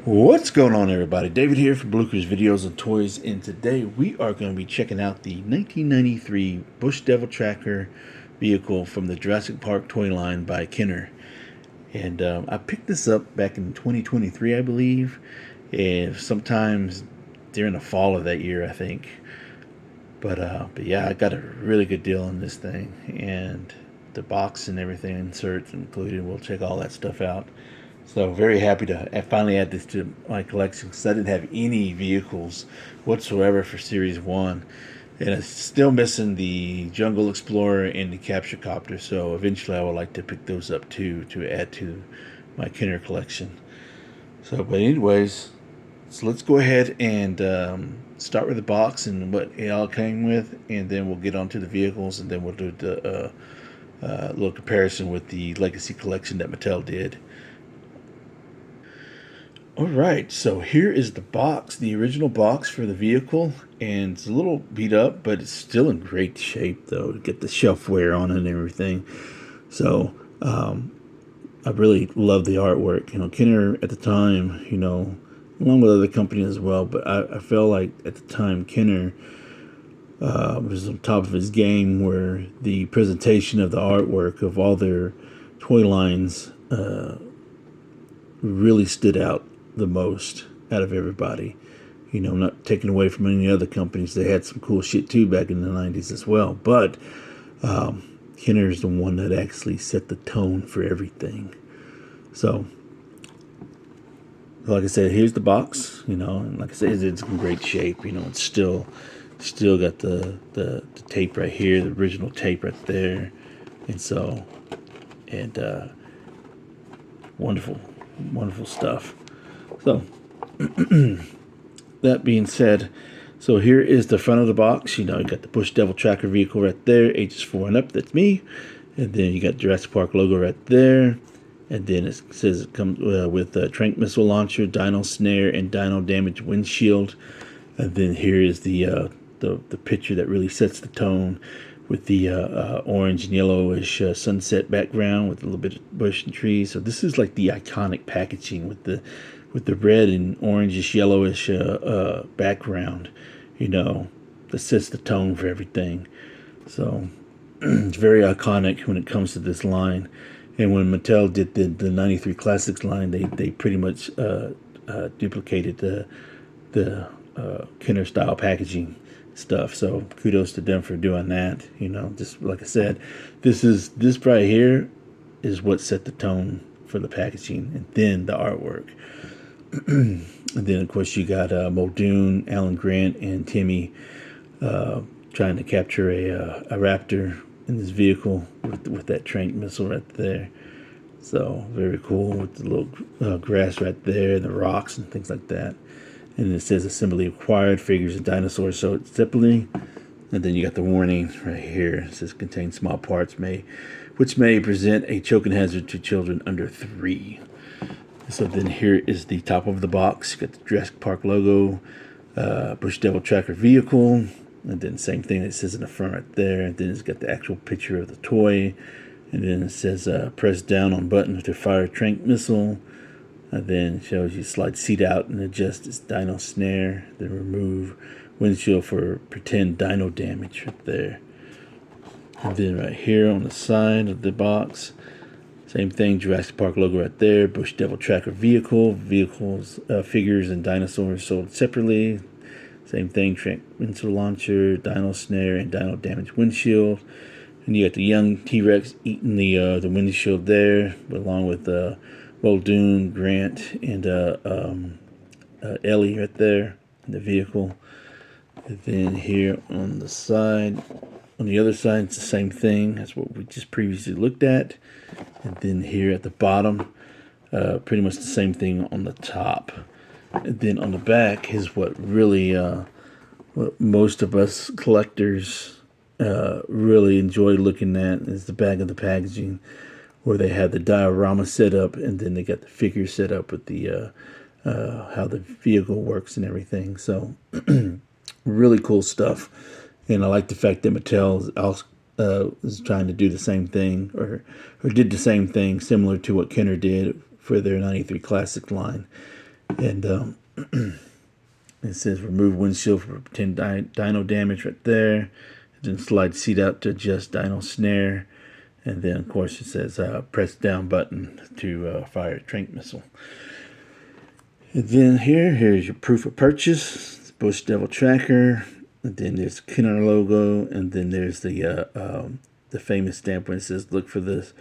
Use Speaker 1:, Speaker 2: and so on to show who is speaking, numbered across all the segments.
Speaker 1: What's going on, everybody? David here from Bluckers Videos and Toys, and today we are going to be checking out the 1993 Bush Devil Tracker vehicle from the Jurassic Park toy line by Kenner. And I picked this up back in 2023, I believe, and sometimes during the fall of that year, I think. But yeah, I got a really good deal on this thing, and the box and everything, inserts included. We'll check all that stuff out. So very happy to finally add this to my collection because I didn't have any vehicles whatsoever for Series 1. And it's still missing the Jungle Explorer and the Capture Copter. So eventually I would like to pick those up too to add to my Kenner collection. So, but anyways, so let's go ahead and start with the box and what it all came with. And then we'll get onto the vehicles, and then we'll do the little comparison with the Legacy collection that Mattel did. Alright, so here is the box, the original box for the vehicle, and it's a little beat up, but it's still in great shape though, to get the shelfware on it and everything. So, I really love the artwork. Kenner at the time, along with other companies as well, but I felt like at the time Kenner was on top of his game, where the presentation of the artwork of all their toy lines really stood out the most out of everybody. Not taking away from any other companies. They had some cool shit too back in the 90s as well. But Kenner is the one that actually set the tone for everything. So, like I said, here's the box, and like I said, it's in great shape. It's still got the tape right here, the original tape right there. And wonderful stuff. So, that being said, so here is the front of the box. You got the Bush Devil Tracker vehicle right there, ages 4 and up, that's me. And then you got Jurassic Park logo right there. And then it says it comes with a Trank Missile Launcher, Dino Snare, and Dino Damage Windshield. And then here is the picture that really sets the tone, with the orange and yellowish sunset background with a little bit of bush and trees. So this is like the iconic packaging with the red and orangish yellowish background, that sets the tone for everything. So it's very iconic when it comes to this line. And when Mattel did the 93 Classics line, they pretty much duplicated the Kenner style packaging stuff. So kudos to them for doing that. Just like I said, this right here is what set the tone for the packaging, and then the artwork. And then of course you got Muldoon, Alan Grant, and Timmy trying to capture a raptor in this vehicle with that Trank missile right there. So very cool, with the little grass right there and the rocks and things like that. And it says assembly acquired, figures and dinosaurs sold separately. And then you got the warning right here. It says contains small parts which may present a choking hazard to children under 3. So then here is the top of the box. You got the Jurassic Park logo, Bush Devil Tracker vehicle, and then same thing that it says in the front right there. And then it's got the actual picture of the toy. And then it says press down on button to fire Trank missile. And then it shows you slide seat out and adjust its dino snare. Then remove windshield for pretend dino damage right there. And then right here on the side of the box, same thing, Jurassic Park logo right there. Bush Devil Tracker vehicles, figures and dinosaurs sold separately. Same thing, Trank missile launcher, dino snare, and dino damage windshield. And you got the young T-Rex eating the windshield there, along with Muldoon, Grant, and Ellie right there in the vehicle. And then here on the side, on the other side, it's the same thing. That's what we just previously looked at. And then here at the bottom, pretty much the same thing on the top. And then on the back is what really, what most of us collectors really enjoy looking at, is the back of the packaging, where they have the diorama set up, and then they got the figure set up with the how the vehicle works and everything. So really cool stuff. And I like the fact that Mattel is trying to do the same thing, or did the same thing similar to what Kenner did for their 93 Classic line. And it says remove windshield for pretend dino damage right there. And then slide seat out to adjust dino snare. And then, of course, it says press down button to fire a tranq missile. And then here's your proof of purchase. Bush Devil Tracker. And then there's the Kenner logo. And then there's the famous stamp when it says, look for this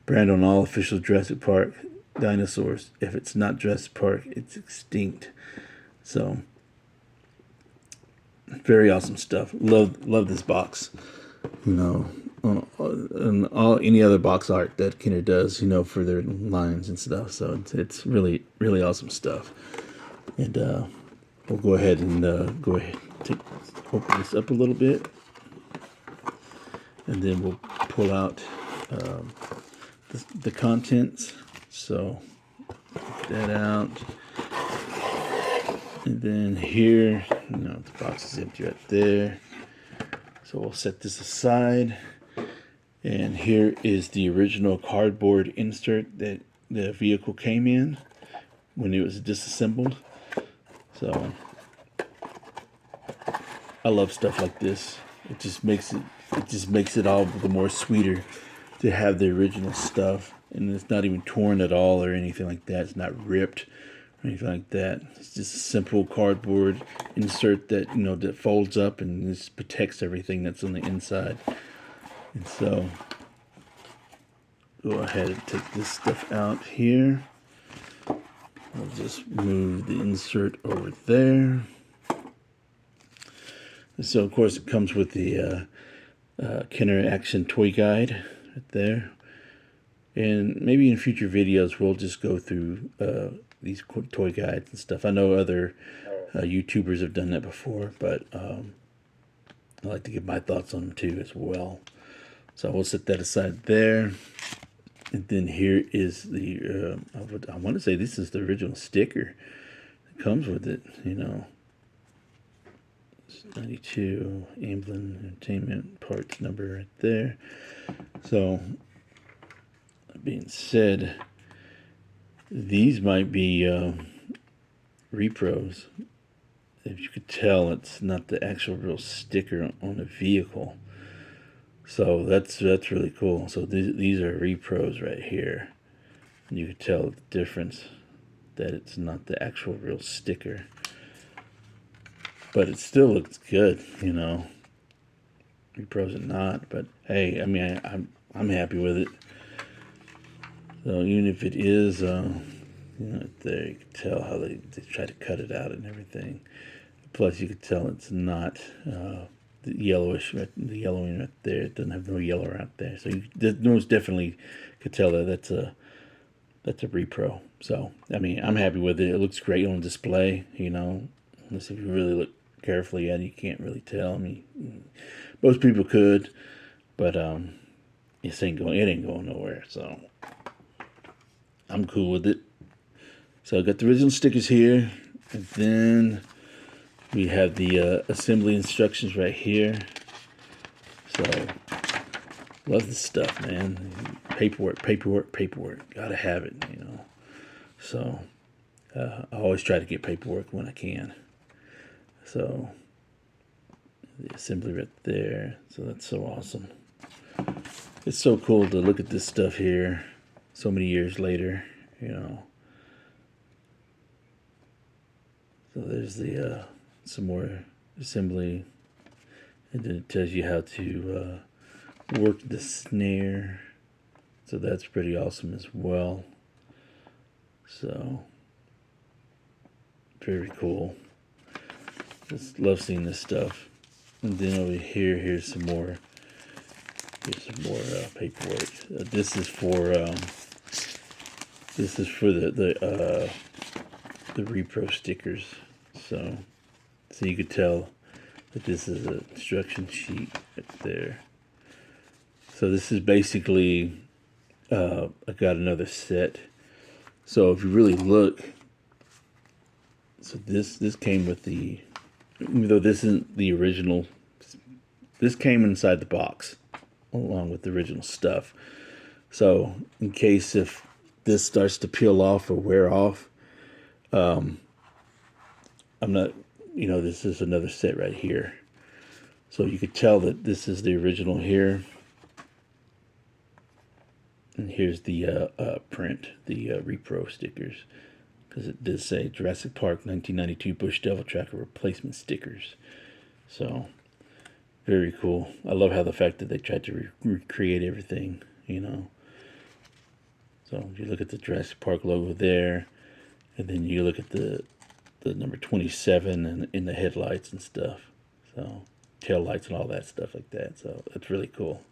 Speaker 1: brand on all official Jurassic Park dinosaurs. If it's not Jurassic Park, it's extinct. So, very awesome stuff. Love this box. You know, and any other box art that Kenner does, you know, for their lines and stuff. So it's really awesome stuff. And we'll go ahead and open this up a little bit, and then we'll pull out the contents. So get that out, and then here, you know, the box is empty right there. So we'll set this aside. And here is the original cardboard insert that the vehicle came in when it was disassembled. So I love stuff like this. It just makes it all the more sweeter to have the original stuff, and it's not even torn at all or anything like that. It's not ripped or anything like that. It's just a simple cardboard insert that, you know, that folds up and just protects everything that's on the inside. And so go ahead and take this stuff out here. I'll just move the insert over there. And so of course it comes with the Kenner Action Toy Guide right there. And maybe in future videos we'll just go through these toy guides and stuff. I know other YouTubers have done that before, but I like to give my thoughts on them too as well. So we'll set that aside there. And then here is the, I want to say this is the original sticker that comes with it, you know. It's 92, Amblin Entertainment Parts number right there. So, that being said, these might be repros. If you could tell, it's not the actual real sticker on the vehicle. So that's really cool. So these are repros right here. And you can tell the difference that it's not the actual real sticker. But it still looks good, you know. Repros are not, but hey, I mean, I'm happy with it. So even if it is, you know, there you can tell how they try to cut it out and everything. Plus, you can tell it's not the yellowish, the yellowing right there. It doesn't have no yellow right there. So you most definitely could tell that that's a repro. So I mean, I'm happy with it. It looks great on display. You know, unless if you really look carefully at it, you can't really tell. I mean, most people could, but it ain't going nowhere. So I'm cool with it. So I got the original stickers here, and then we have the assembly instructions right here. So, love this stuff, man. Paperwork. Gotta have it, you know. So, I always try to get paperwork when I can. So, the assembly right there. So, that's so awesome. It's so cool to look at this stuff here so many years later, you know. So, there's the some more assembly, and then it tells you how to work the snare, so that's pretty awesome as well. So very cool. Just love seeing this stuff. And then over here, here's some more paperwork. This is for the repro stickers. So you could tell that this is an instruction sheet right there. So this is basically, I got another set. So if you really look, so this came with the, even though this isn't the original, this came inside the box along with the original stuff. So in case if this starts to peel off or wear off, I'm not, this is another set right here. So you could tell that this is the original here. And here's the print, the repro stickers. Because it does say Jurassic Park 1992 Bush Devil Tracker replacement stickers. So, very cool. I love how the fact that they tried to recreate everything, So you look at the Jurassic Park logo there, and then you look at the number 27 and in the headlights and stuff. So tail lights and all that stuff like that. So it's really cool.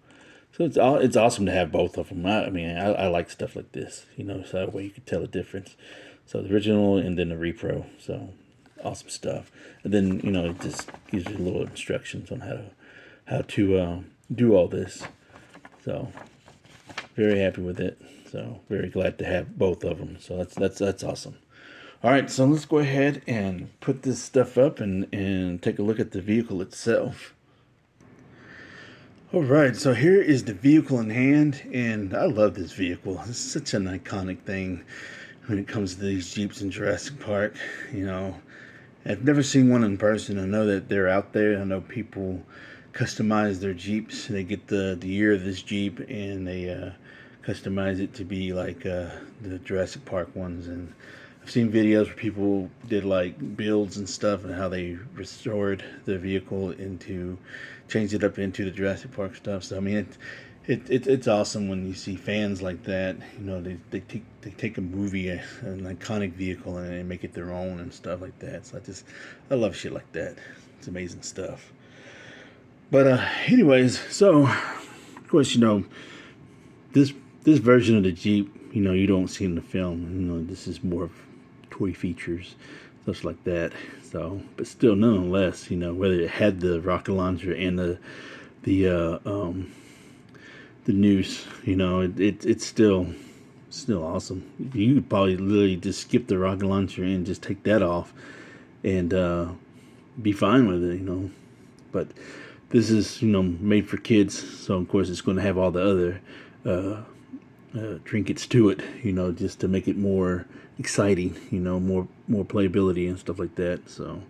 Speaker 1: So it's awesome to have both of them. I like stuff like this, so that way you can tell the difference. So the original and then the repro. So awesome stuff. And then it just gives you little instructions on how to do all this. So very happy with it. So very glad to have both of them. So that's awesome. All right, so let's go ahead and put this stuff up and take a look at the vehicle itself. All right, so here is the vehicle in hand, and I love this vehicle. It's such an iconic thing when it comes to these Jeeps in Jurassic Park. I've never seen one in person. I know that they're out there. I know people customize their Jeeps. They get the year of this Jeep, and they customize it to be like the Jurassic Park ones. And I've seen videos where people did like builds and stuff and how they restored the vehicle changed it up into the Jurassic Park stuff. So I mean, it's awesome when you see fans like that. They take a movie, an iconic vehicle, and they make it their own and stuff like that. So I love shit like that. It's amazing stuff. But anyways, so of course this version of the Jeep, you don't see in the film. This is more of toy features, stuff like that. So, but still, nonetheless, whether it had the rocket launcher and the noose, it's still awesome. You could probably literally just skip the rocket launcher and just take that off and be fine with it, But this is, made for kids, so of course it's going to have all the other trinkets to it, just to make it more exciting, more playability and stuff like that. So,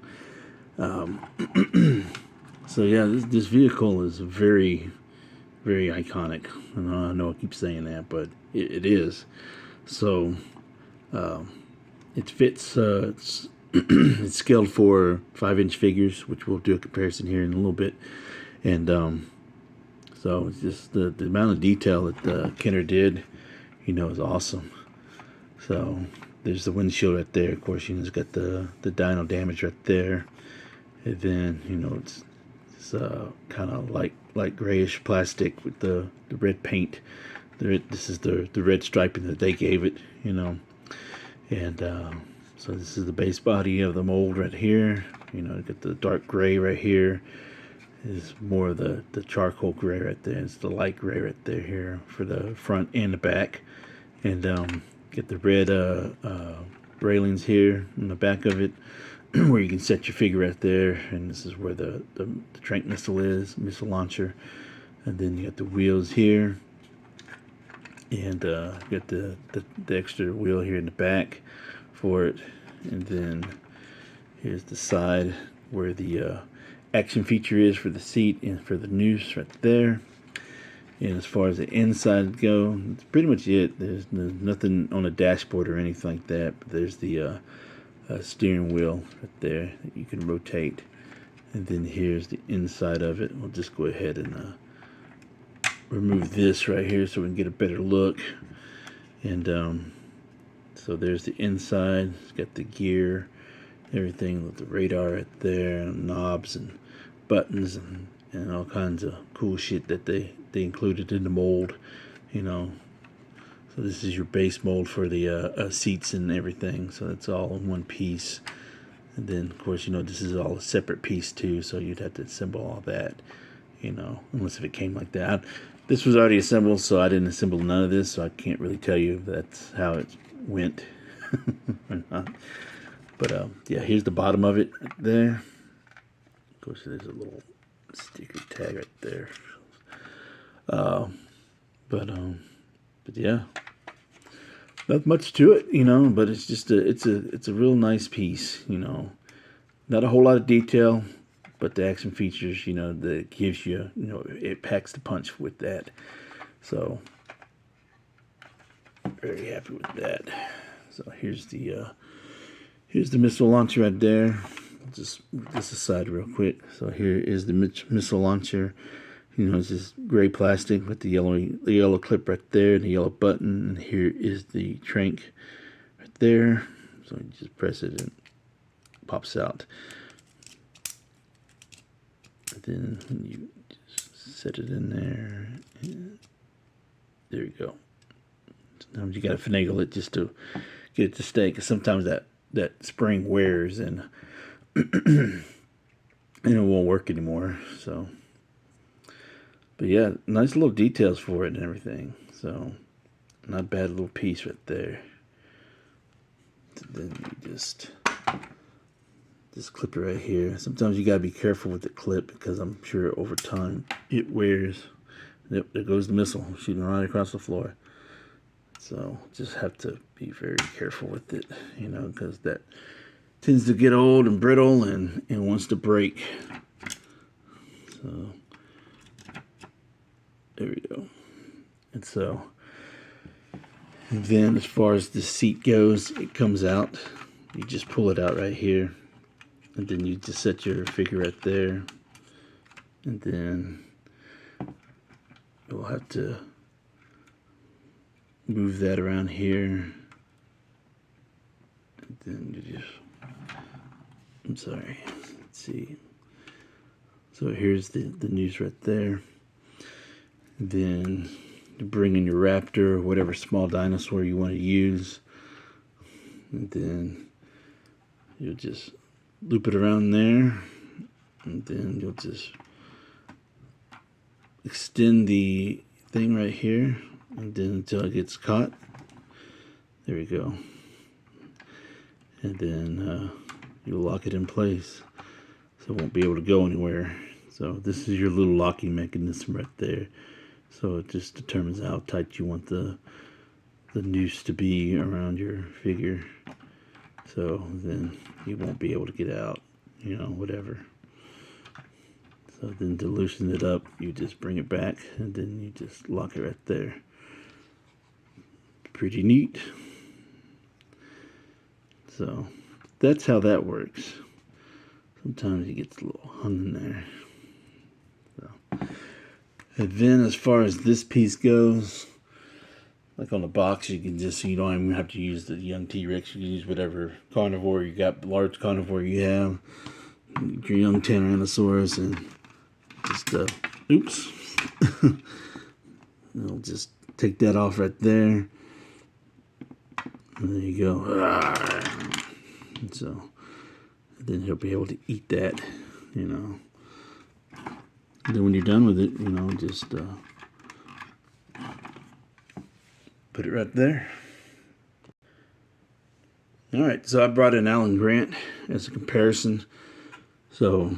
Speaker 1: so yeah, this vehicle is very, very iconic. I know I keep saying that, but it is. So, it fits. It's scaled for 5-inch figures, which we'll do a comparison here in a little bit, and so it's just the amount of detail that Kenner did, is awesome. So there's the windshield right there. Of course, it's got the dyno damage right there, and then it's kind of light grayish plastic with the red paint. This is the red striping that they gave it, and so this is the base body of the mold right here. Got the dark gray right here. Is more of the charcoal gray right there. It's the light gray right there here for the front and the back. And get the red railings here in the back of it where you can set your figure right there. And this is where the trank missile missile launcher. And then you got the wheels here. And you got the extra wheel here in the back for it. And then here's the side where the action feature is for the seat and for the noose right there. And as far as the inside go, that's pretty much it. There's nothing on the dashboard or anything like that, but there's the steering wheel right there that you can rotate. And then here's the inside of it. We'll just go ahead and remove this right here so we can get a better look. And so there's the inside. It's got the gear, everything with the radar right there, and knobs and buttons and all kinds of cool shit that they included in the mold, So this is your base mold for the seats and everything. So it's all in one piece. And then, of course, this is all a separate piece too. So you'd have to assemble all that, unless if it came like that. This was already assembled, so I didn't assemble none of this. So I can't really tell you if that's how it went or not. But yeah, here's the bottom of it right there. Of course, there's a little sticker tag right there. But yeah, Not much to it, you know, but it's just it's a real nice piece, you know. Not a whole lot of detail, but the action features, you know, that gives you, you know, it packs the punch with that. So very happy with that. So here's the missile launcher right there. Just move this aside real quick. So here is the missile launcher. You know, it's just gray plastic with the yellow clip right there and the yellow button. And here is the trank right there. So you just press it and it pops out. And then you just set it in there. And there you go. Sometimes you got to finagle it just to get it to stay, because sometimes that spring wears and and it won't work anymore. So, but yeah, nice little details for it and everything. So, not bad little piece right there. So then you just clip it right here. Sometimes you gotta be careful with the clip, because I'm sure over time it wears. Yep, there goes the missile shooting right across the floor. So just have to be very careful with it, you know, because that tends to get old and brittle and wants to break. So there we go. And so, and then as far as the seat goes, it comes out. You just pull it out right here, and then you just set your figure right there, and then you'll have to move that around here, and then you just, I'm sorry, let's see. So here's the news right there. And then you bring in your raptor or whatever small dinosaur you want to use, and then you'll just loop it around there, and then you'll just extend the thing right here, and then until it gets caught. There we go. And then you'll lock it in place, so it won't be able to go anywhere. So this is your little locking mechanism right there. So it just determines how tight you want the noose to be around your figure. So then you won't be able to get out, you know, whatever. So then to loosen it up, you just bring it back, and then you just lock it right there. Pretty neat. So that's how that works. Sometimes it gets a little hung in there. So. And then as far as this piece goes, like on the box, you can just, you don't even have to use the young T-Rex. You can use whatever carnivore you got, large carnivore you have, your young Tyrannosaurus, and just, oops. I'll just take that off right there. And there you go. And so then he'll be able to eat that, you know. And then when you're done with it, you know, just put it right there. All right, so I brought in Alan Grant as a comparison. So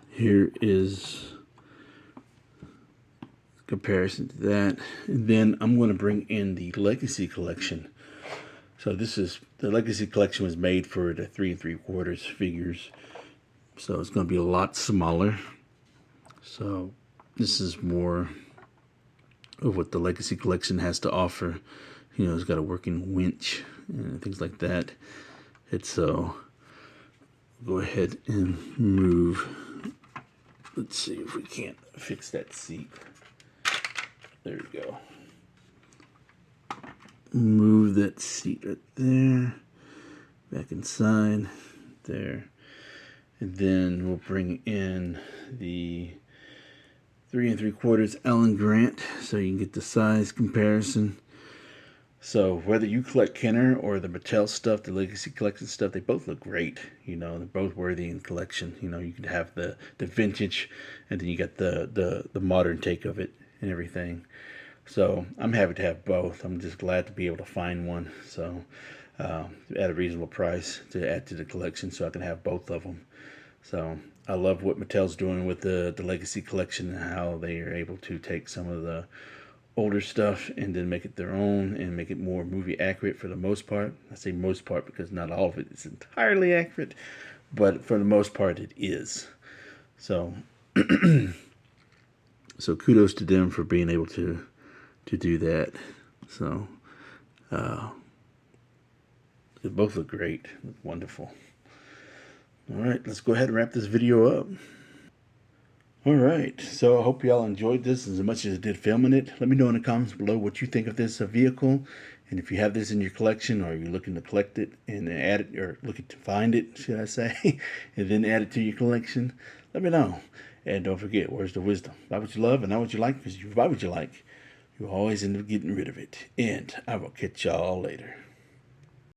Speaker 1: here is a comparison to that. And then I'm going to bring in the Legacy Collection. So this is, the Legacy Collection was made for the 3 3/4 figures. So it's going to be a lot smaller. So this is more of what the Legacy Collection has to offer. You know, it's got a working winch and things like that. It's so, go ahead and move. Let's see if we can't fix that seat. There we go. Move that seat right there, back inside there, and then we'll bring in the 3 3/4 Alan Grant, so you can get the size comparison. So whether you collect Kenner or the Mattel stuff, the Legacy Collection stuff, they both look great. You know, they're both worthy in collection. You know, you could have the vintage, and then you got the modern take of it and everything. So I'm happy to have both. I'm just glad to be able to find one. So at a reasonable price to add to the collection, so I can have both of them. So I love what Mattel's doing with the Legacy Collection and how they are able to take some of the older stuff and then make it their own and make it more movie accurate for the most part. I say most part because not all of it is entirely accurate, but for the most part it is. So so kudos to them for being able to do that. So they both look great. Look wonderful. All right, let's go ahead and wrap this video up. All right, so I hope y'all enjoyed this as much as I did filming it. Let me know in the comments below what you think of this vehicle, and if you have this in your collection or you're looking to collect it and add it, or looking to find it, should I say, and then add it to your collection, let me know. And don't forget, where's the wisdom? Buy what you love and not what you like, because if you buy what you like, you always end up getting rid of it. And I will catch y'all later.